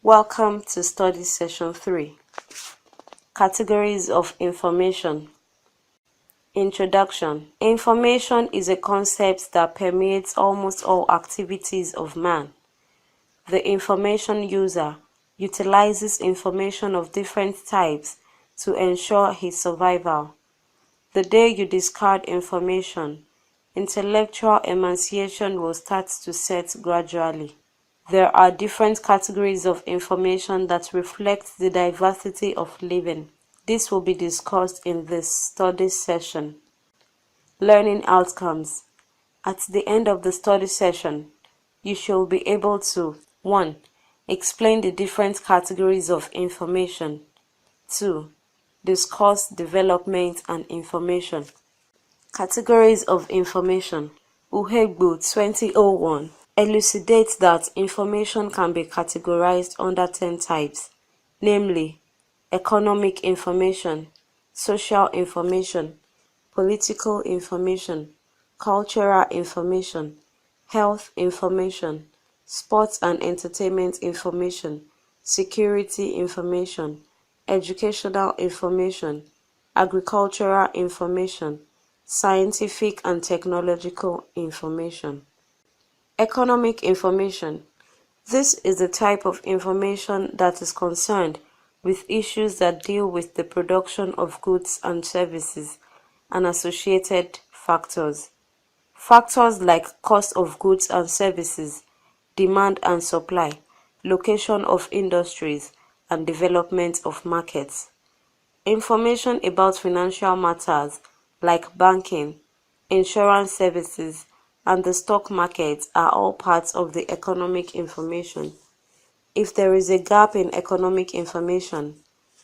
Welcome to Study Session 3. Categories of Information. Introduction. Information is a concept that permeates almost all activities of man. The information user utilizes information of different types to ensure his survival. The day you discard information, intellectual emanciation will start to set gradually. There are different categories of information that reflect the diversity of living. This will be discussed in this study session. Learning outcomes. At the end of the study session, you shall be able to 1. Explain the different categories of information. 2. Discuss development and information. Categories of information. Uhegbu 2001 elucidates that information can be categorized under 10 types, namely economic information, social information, political information, cultural information, health information, sports and entertainment information, security information, educational information, agricultural information, scientific and technological information. Economic information. This is the type of information that is concerned with issues that deal with the production of goods and services and associated factors. Factors like cost of goods and services, demand and supply, location of industries, and development of markets. Information about financial matters like banking, insurance services, and the stock market are all parts of the economic information. If there is a gap in economic information,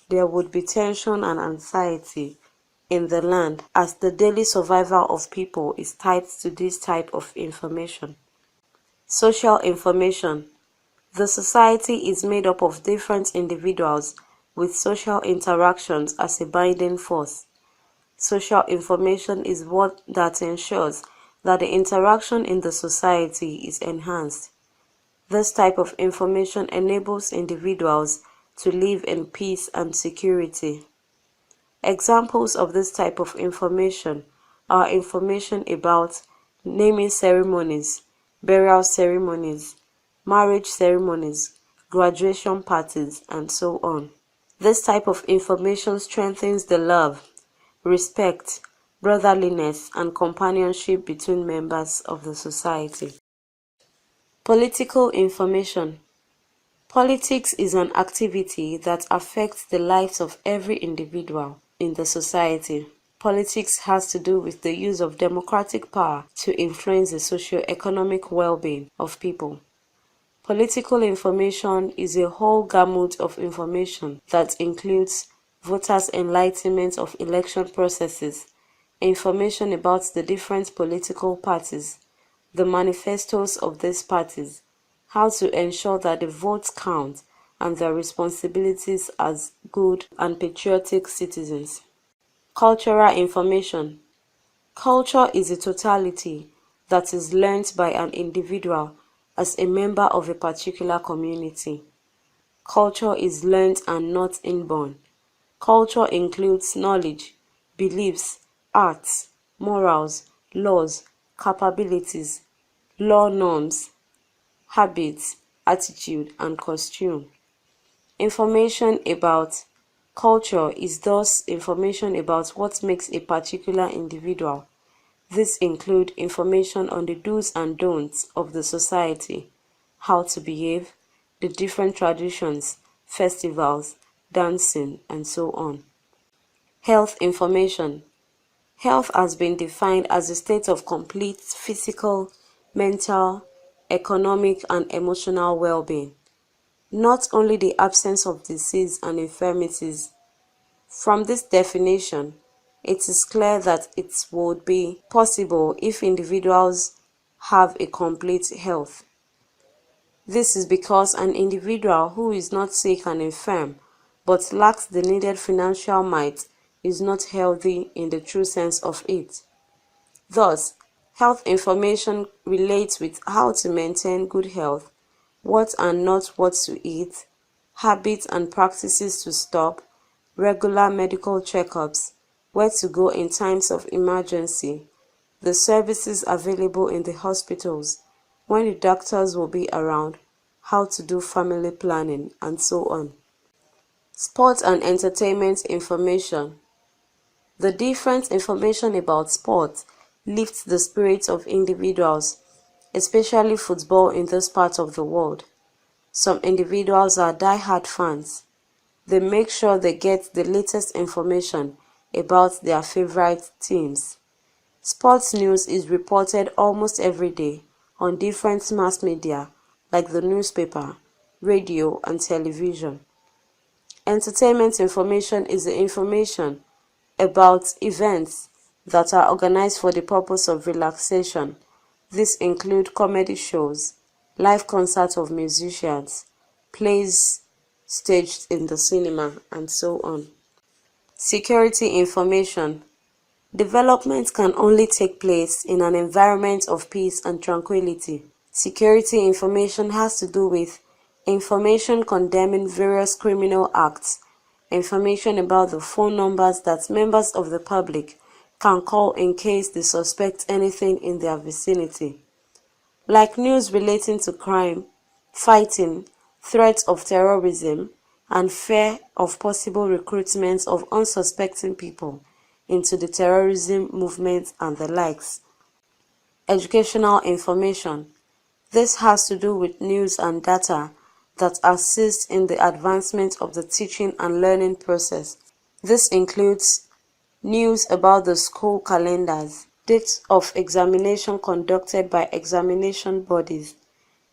there would be tension and anxiety in the land, as the daily survival of people is tied to this type of information. Social information. The society is made up of different individuals with social interactions as a binding force. Social information is what that ensures that the interaction in the society is enhanced. This type of information enables individuals to live in peace and security. Examples of this type of information are information about naming ceremonies, burial ceremonies, marriage ceremonies, graduation parties, and so on. This type of information strengthens the love, respect, brotherliness, and companionship between members of the society. Political information. Politics is an activity that affects the lives of every individual in the society. Politics has to do with the use of democratic power to influence the socio-economic well-being of people. Political information is a whole gamut of information that includes voters' enlightenment of election processes, information about the different political parties, the manifestos of these parties, how to ensure that the votes count, and their responsibilities as good and patriotic citizens. Cultural information. Culture is a totality that is learnt by an individual as a member of a particular community. Culture is learnt and not inborn. Culture includes knowledge, beliefs, arts, morals, laws, capabilities, law norms, habits, attitude, and costume. Information about culture is thus information about what makes a particular individual. This includes information on the do's and don'ts of the society, how to behave, the different traditions, festivals, dancing, and so on. Health information. Health has been defined as a state of complete physical, mental, economic, and emotional well-being, not only the absence of disease and infirmities. From this definition, it is clear that it would be possible if individuals have a complete health. This is because an individual who is not sick and infirm but lacks the needed financial might is not healthy in the true sense of it. Thus, health information relates with how to maintain good health, what and not what to eat, habits and practices to stop, regular medical checkups, where to go in times of emergency, the services available in the hospitals, when the doctors will be around, how to do family planning, and so on. Sports and entertainment information. The different information about sports lifts the spirits of individuals, especially football in this part of the world. Some individuals are die-hard fans. They make sure they get the latest information about their favorite teams. Sports news is reported almost every day on different mass media like the newspaper, radio, and television. Entertainment information is the information about events that are organized for the purpose of relaxation. These include comedy shows, live concerts of musicians, plays staged in the cinema, and so on. Security information. Development can only take place in an environment of peace and tranquility. Security information has to do with information condemning various criminal acts, information about the phone numbers that members of the public can call in case they suspect anything in their vicinity, like news relating to crime, fighting, threats of terrorism, and fear of possible recruitment of unsuspecting people into the terrorism movement and the likes. Educational information. This has to do with news and data that assist in the advancement of the teaching and learning process. This includes news about the school calendars, dates of examination conducted by examination bodies,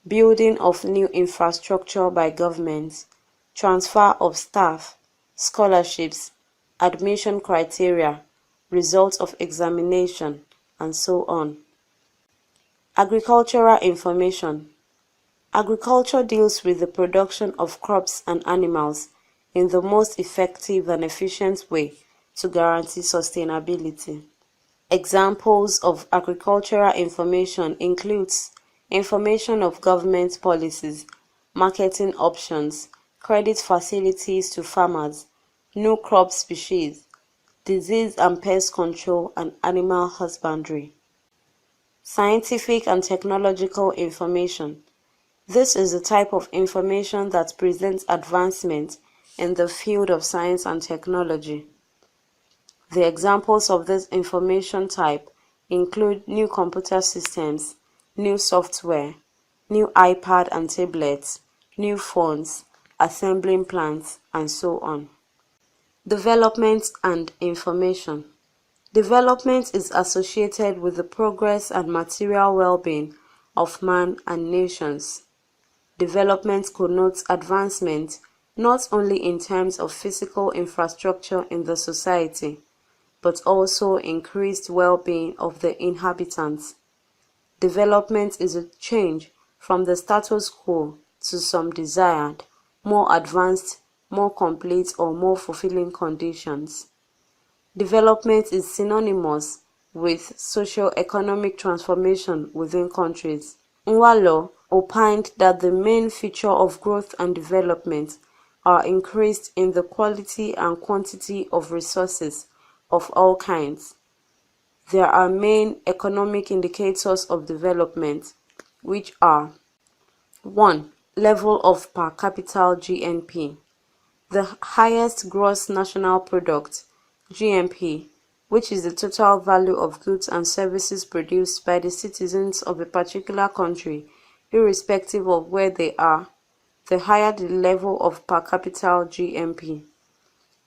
building of new infrastructure by governments, transfer of staff, scholarships, admission criteria, results of examination, and so on. Agricultural information. Agriculture deals with the production of crops and animals in the most effective and efficient way to guarantee sustainability. Examples of agricultural information includes information of government policies, marketing options, credit facilities to farmers, new crop species, disease and pest control, and animal husbandry. Scientific and technological information. This is the type of information that presents advancement in the field of science and technology. The examples of this information type include new computer systems, new software, new iPad and tablets, new phones, assembling plants, and so on. Development and information. Development is associated with the progress and material well-being of man and nations. Development connotes advancement not only in terms of physical infrastructure in the society, but also increased well-being of the inhabitants. Development is a change from the status quo to some desired, more advanced, more complete, or more fulfilling conditions. Development is synonymous with socio-economic transformation within countries. Nwalo opined that the main feature of growth and development are increased in the quality and quantity of resources of all kinds. There are main economic indicators of development, which are 1. Level of per capita GNP. The highest gross national product, GNP, which is the total value of goods and services produced by the citizens of a particular country, irrespective of where they are, the higher the level of per capita GNP.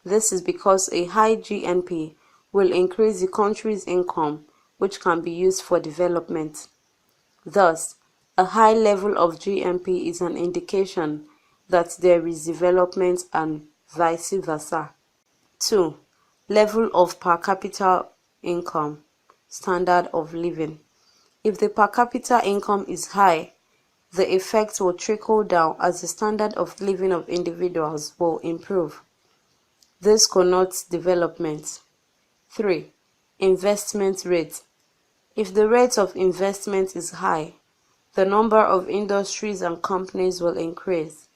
This is because a high GNP will increase the country's income, which can be used for development. Thus, a high level of GNP is an indication that there is development and vice versa. 2. Level of per capita income, standard of living. If the per capita income is high, the effect will trickle down as the standard of living of individuals will improve. This connotes development. 3. Investment rate. If the rate of investment is high, the number of industries and companies will increase.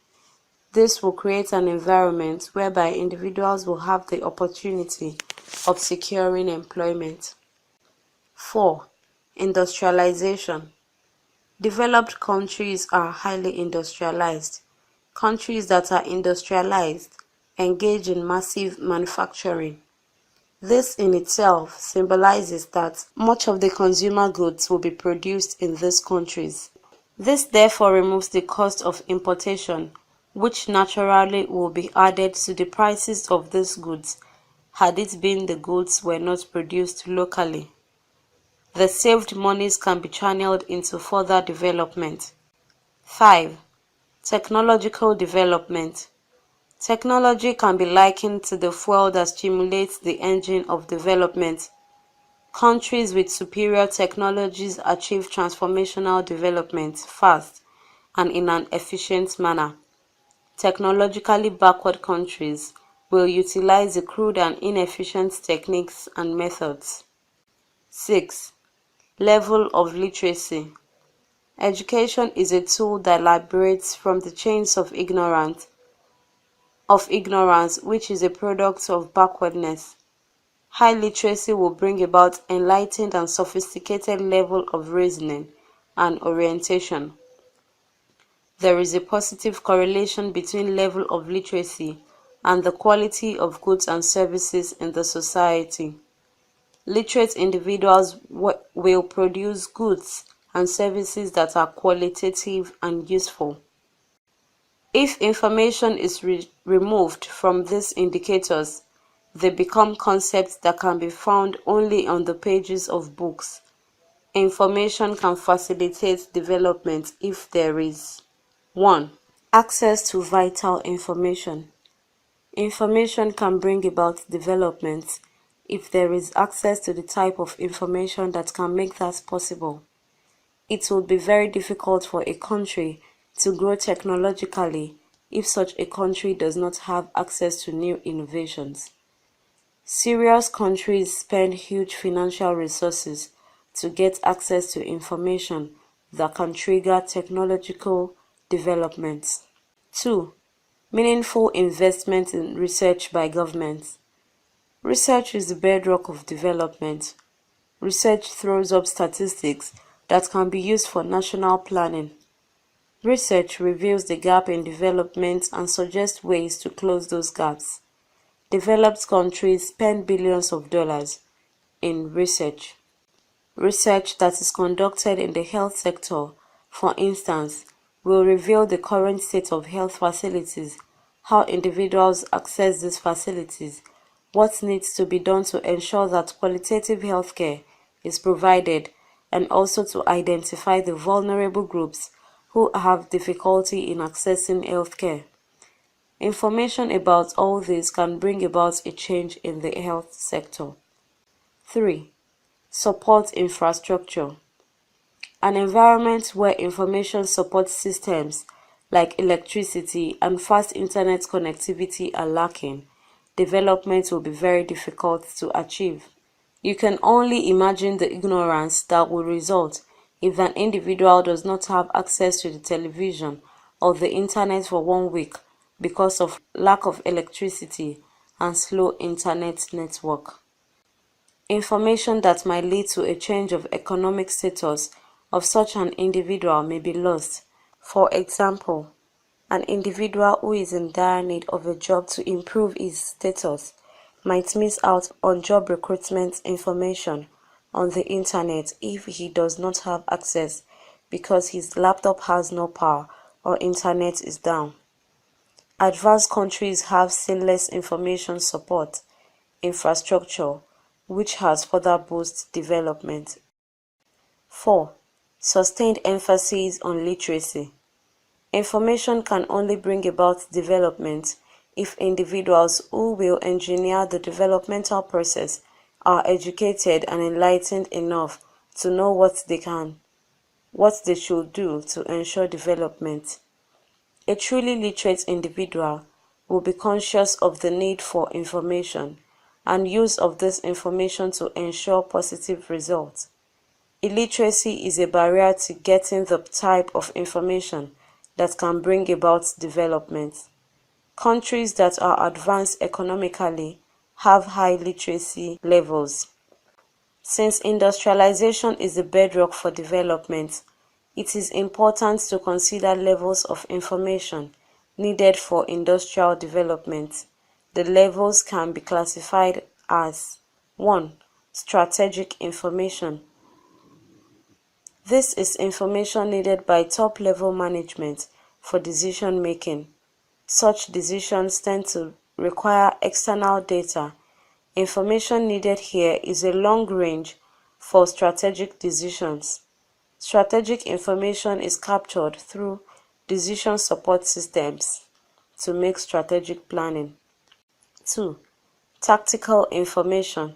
This will create an environment whereby individuals will have the opportunity of securing employment. 4. Industrialization. Developed countries are highly industrialized. Countries that are industrialized engage in massive manufacturing. This in itself symbolizes that much of the consumer goods will be produced in these countries. This therefore removes the cost of importation, which naturally will be added to the prices of these goods had it been the goods were not produced locally. The saved monies can be channeled into further development. 5. Technological development. Technology can be likened to the fuel that stimulates the engine of development. Countries with superior technologies achieve transformational development fast and in an efficient manner. Technologically backward countries will utilize the crude and inefficient techniques and methods. 6. Level of literacy. Education is a tool that liberates from the chains of ignorance, which is a product of backwardness. High literacy will bring about enlightened and sophisticated level of reasoning and orientation. There is a positive correlation between level of literacy and the quality of goods and services in the society. Literate individuals will produce goods and services that are qualitative and useful. If information is removed from these indicators, they become concepts that can be found only on the pages of books. Information can facilitate development if there is 1. Access to vital information. Information can bring about development if there is access to the type of information that can make that possible. It would be very difficult for a country to grow technologically if such a country does not have access to new innovations. Serious countries spend huge financial resources to get access to information that can trigger technological developments. 2. Meaningful investment in research by governments. Research is the bedrock of development. Research throws up statistics that can be used for national planning. Research reveals the gap in development and suggests ways to close those gaps. Developed countries spend billions of dollars in research. Research that is conducted in the health sector, for instance, will reveal the current state of health facilities, how individuals access these facilities, what needs to be done to ensure that qualitative healthcare is provided, and also to identify the vulnerable groups who have difficulty in accessing healthcare. Information about all this can bring about a change in the health sector. 3. Support infrastructure. An environment where information support systems like electricity and fast internet connectivity are lacking, development will be very difficult to achieve. You can only imagine the ignorance that will result if an individual does not have access to the television or the internet for 1 week because of lack of electricity and slow internet network. Information that might lead to a change of economic status of such an individual may be lost. For example, an individual who is in dire need of a job to improve his status might miss out on job recruitment information on the internet if he does not have access because his laptop has no power or internet is down. Advanced countries have seamless information support infrastructure, which has further boosted development. 4. Sustained emphasis on literacy. Information can only bring about development if individuals who will engineer the developmental process are educated and enlightened enough to know what they should do to ensure development. A truly literate individual will be conscious of the need for information and use of this information to ensure positive results. Illiteracy is a barrier to getting the type of information that can bring about development. Countries that are advanced economically have high literacy levels. Since industrialization is the bedrock for development, it is important to consider levels of information needed for industrial development. The levels can be classified as 1. Strategic information. This is information needed by top-level management for decision-making. Such decisions tend to require external data. Information needed here is a long range for strategic decisions. Strategic information is captured through decision support systems to make strategic planning. 2. Tactical information.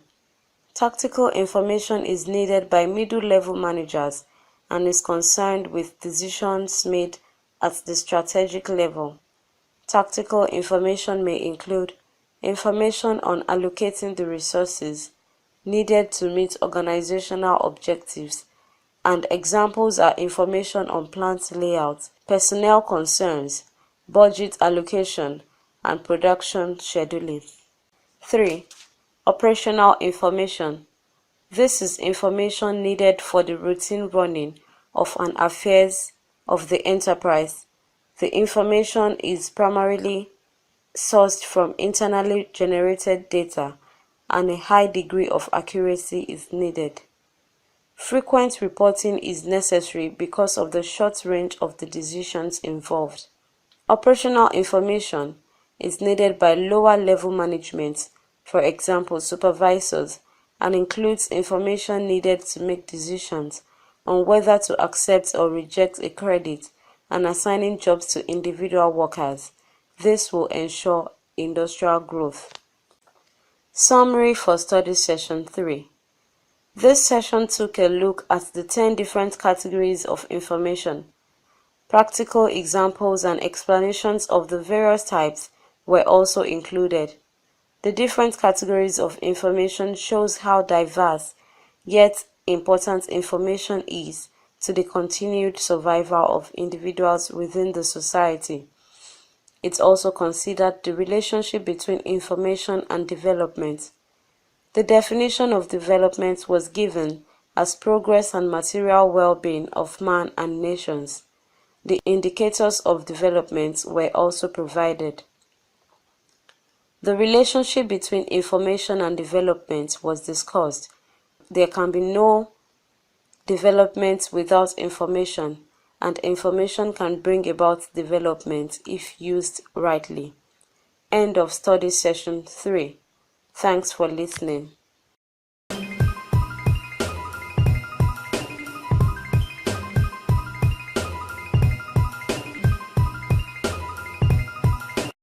Tactical information is needed by middle-level managers and is concerned with decisions made at the strategic level. Tactical information may include information on allocating the resources needed to meet organizational objectives, and examples are information on plant layout, personnel concerns, budget allocation, and production scheduling. 3. Operational information. This is information needed for the routine running of an affairs of the enterprise. The information is primarily sourced from internally generated data, and a high degree of accuracy is needed. Frequent reporting is necessary because of the short range of the decisions involved. Operational information is needed by lower-level management, for example supervisors, and includes information needed to make decisions on whether to accept or reject a credit and assigning jobs to individual workers. This will ensure industrial growth. Summary for Study Session 3. This session took a look at the 10 different categories of information. Practical examples and explanations of the various types were also included. The different categories of information shows how diverse yet important information is to the continued survival of individuals within the society. It also considered the relationship between information and development. The definition of development was given as progress and material well-being of man and nations. The indicators of development were also provided. The relationship between information and development was discussed. There can be no development without information, and information can bring about development if used rightly. End of Study Session 3. Thanks for listening.